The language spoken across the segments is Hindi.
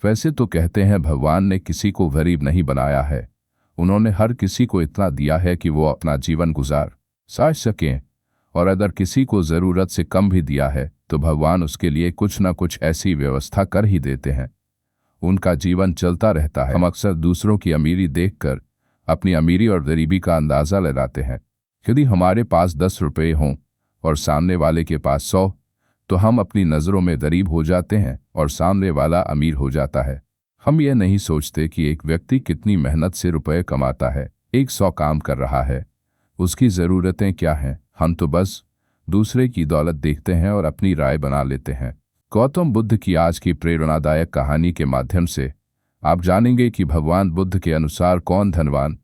वैसे तो कहते हैं भगवान ने किसी को गरीब नहीं बनाया है, उन्होंने हर किसी को इतना दिया है कि वो अपना जीवन गुजार सकें, और अगर किसी को ज़रूरत से कम भी दिया है तो भगवान उसके लिए कुछ न कुछ ऐसी व्यवस्था कर ही देते हैं, उनका जीवन चलता रहता है। हम अक्सर दूसरों की अमीरी देखकर अपनी अमीरी और गरीबी का अंदाज़ा लगाते हैं। यदि हमारे पास 10 रुपये हों और सामने वाले के पास 100, तो हम अपनी नज़रों में गरीब हो जाते हैं और सामने वाला अमीर हो जाता है। हम ये नहीं सोचते कि एक व्यक्ति कितनी मेहनत से रुपए कमाता है, 100 काम कर रहा है, उसकी ज़रूरतें क्या हैं। हम तो बस दूसरे की दौलत देखते हैं और अपनी राय बना लेते हैं। गौतम बुद्ध की आज की प्रेरणादायक कहानी के माध्यम से आप जानेंगे कि भगवान बुद्ध के अनुसार कौन धनवान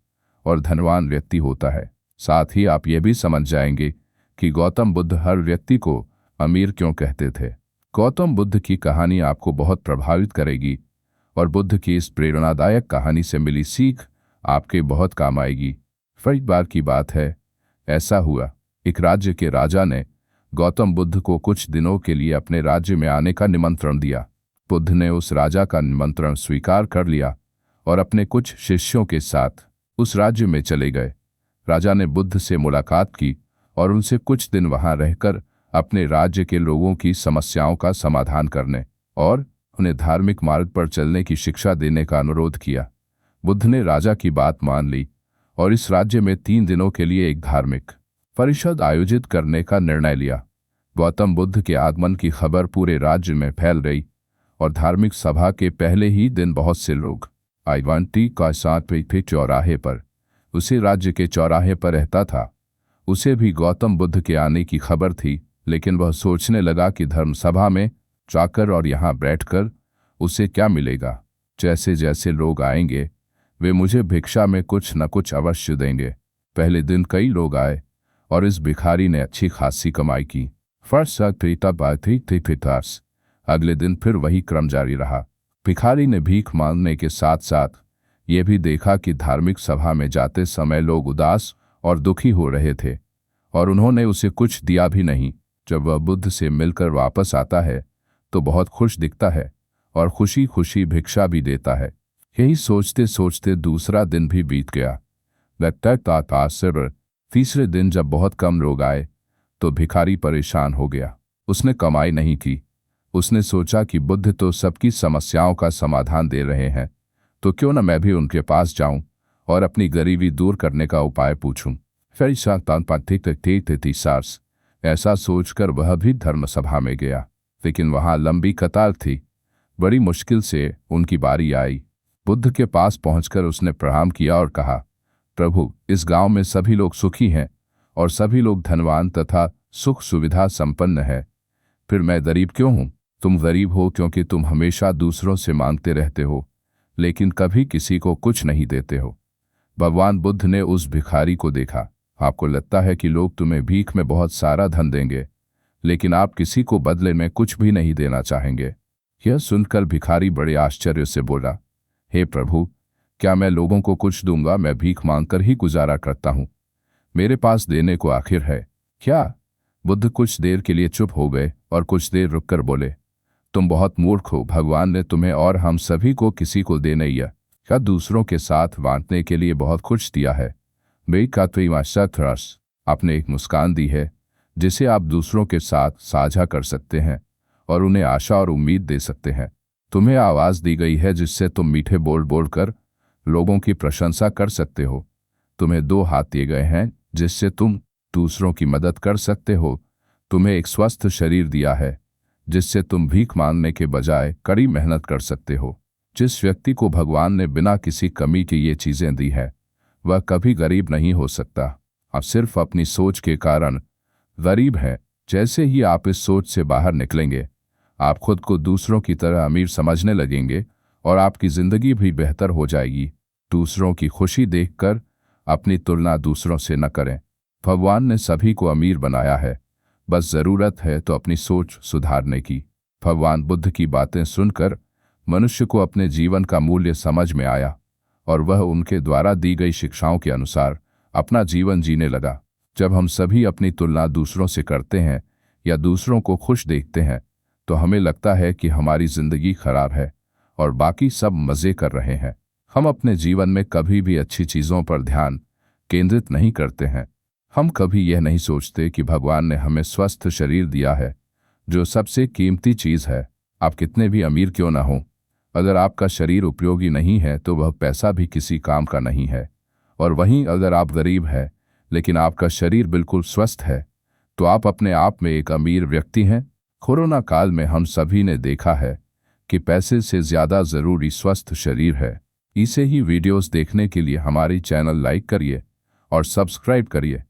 और धनवान व्यक्ति होता है। साथ ही आप ये भी समझ जाएंगे कि गौतम बुद्ध हर व्यक्ति को अमीर क्यों कहते थे। गौतम बुद्ध की कहानी आपको बहुत प्रभावित करेगी और बुद्ध की इस प्रेरणादायक कहानी से मिली सीख आपके बहुत काम आएगी। एक बार की बात है, ऐसा हुआ, एक राज्य के राजा ने गौतम बुद्ध को कुछ दिनों के लिए अपने राज्य में आने का निमंत्रण दिया। बुद्ध ने उस राजा का निमंत्रण स्वीकार कर लिया और अपने कुछ शिष्यों के साथ उस राज्य में चले गए। राजा ने बुद्ध से मुलाकात की और उनसे कुछ दिन वहां रहकर अपने राज्य के लोगों की समस्याओं का समाधान करने और उन्हें धार्मिक मार्ग पर चलने की शिक्षा देने का अनुरोध किया। बुद्ध ने राजा की बात मान ली और इस राज्य में 3 दिनों के लिए एक धार्मिक परिषद आयोजित करने का निर्णय लिया। गौतम बुद्ध के आगमन की खबर पूरे राज्य में फैल गई और धार्मिक सभा के पहले ही दिन बहुत से लोग आईवांटी का साथ पे चौराहे पर, उसी राज्य के चौराहे पर रहता था, उसे भी गौतम बुद्ध के आने की खबर थी, लेकिन वह सोचने लगा कि धर्म सभा में जाकर और यहाँ बैठकर उसे क्या मिलेगा। जैसे जैसे लोग आएंगे वे मुझे भिक्षा में कुछ न कुछ अवश्य देंगे। पहले दिन कई लोग आए और इस भिखारी ने अच्छी खासी कमाई की। अगले दिन फिर वही क्रम जारी रहा। भिखारी ने भीख मांगने के साथ साथ ये भी देखा कि धार्मिक सभा में जाते समय लोग उदास और दुखी हो रहे थे और उन्होंने उसे कुछ दिया भी नहीं। जब वह बुद्ध से मिलकर वापस आता है तो बहुत खुश दिखता है और खुशी खुशी भिक्षा भी देता है। यही सोचते सोचते दूसरा दिन भी बीत गया। तीसरे दिन जब बहुत कम लोग आए तो भिखारी परेशान हो गया। उसने कमाई नहीं की। उसने सोचा कि बुद्ध तो सबकी समस्याओं का समाधान दे रहे हैं, तो क्यों न मैं भी उनके पास जाऊं और अपनी गरीबी दूर करने का उपाय पूछूं। ऐसा सोचकर वह भी धर्मसभा में गया, लेकिन वहां लंबी कतार थी। बड़ी मुश्किल से उनकी बारी आई। बुद्ध के पास पहुंचकर उसने प्रणाम किया और कहा, प्रभु, इस गांव में सभी लोग सुखी हैं और सभी लोग धनवान तथा सुख सुविधा संपन्न है, फिर मैं गरीब क्यों हूं? तुम गरीब हो क्योंकि तुम हमेशा दूसरों से मांगते रहते हो, लेकिन कभी किसी को कुछ नहीं देते हो। भगवान बुद्ध ने उस भिखारी को देखा। आपको लगता है कि लोग तुम्हें भीख में बहुत सारा धन देंगे, लेकिन आप किसी को बदले में कुछ भी नहीं देना चाहेंगे। यह सुनकर भिखारी बड़े आश्चर्य से बोला, हे प्रभु, क्या मैं लोगों को कुछ दूंगा? मैं भीख मांगकर ही गुजारा करता हूँ, मेरे पास देने को आखिर है क्या? बुद्ध कुछ देर के लिए चुप हो गए और कुछ देर रुककर बोले, तुम बहुत मूर्ख हो। भगवान ने तुम्हें और हम सभी को किसी को देने या दूसरों के साथ बांटने के लिए बहुत कुछ दिया है। आपने एक मुस्कान दी है जिसे आप दूसरों के साथ साझा कर सकते हैं और उन्हें आशा और उम्मीद दे सकते हैं। तुम्हें आवाज़ दी गई है जिससे तुम मीठे बोल बोलकर लोगों की प्रशंसा कर सकते हो। तुम्हें 2 हाथ दिए गए हैं जिससे तुम दूसरों की मदद कर सकते हो। तुम्हें एक स्वस्थ शरीर दिया है जिससे तुम भीख मांगने के बजाय कड़ी मेहनत कर सकते हो। जिस व्यक्ति को भगवान ने बिना किसी कमी के ये चीज़ें दी है वह कभी गरीब नहीं हो सकता। आप सिर्फ अपनी सोच के कारण गरीब हैं। जैसे ही आप इस सोच से बाहर निकलेंगे आप खुद को दूसरों की तरह अमीर समझने लगेंगे और आपकी ज़िंदगी भी बेहतर हो जाएगी। दूसरों की खुशी देखकर अपनी तुलना दूसरों से न करें। भगवान ने सभी को अमीर बनाया है, बस ज़रूरत है तो अपनी सोच सुधारने की। भगवान बुद्ध की बातें सुनकर मनुष्य को अपने जीवन का मूल्य समझ में आया और वह उनके द्वारा दी गई शिक्षाओं के अनुसार अपना जीवन जीने लगा। जब हम सभी अपनी तुलना दूसरों से करते हैं या दूसरों को खुश देखते हैं तो हमें लगता है कि हमारी ज़िंदगी खराब है और बाकी सब मज़े कर रहे हैं। हम अपने जीवन में कभी भी अच्छी चीज़ों पर ध्यान केंद्रित नहीं करते हैं। हम कभी यह नहीं सोचते कि भगवान ने हमें स्वस्थ शरीर दिया है, जो सबसे कीमती चीज़ है। आप कितने भी अमीर क्यों ना हो, अगर आपका शरीर उपयोगी नहीं है तो वह पैसा भी किसी काम का नहीं है। और वहीं अगर आप गरीब हैं लेकिन आपका शरीर बिल्कुल स्वस्थ है, तो आप अपने आप में एक अमीर व्यक्ति हैं। कोरोना काल में हम सभी ने देखा है कि पैसे से ज़्यादा ज़रूरी स्वस्थ शरीर है। इसे ही वीडियोस देखने के लिए हमारी चैनल लाइक करिए और सब्सक्राइब करिए।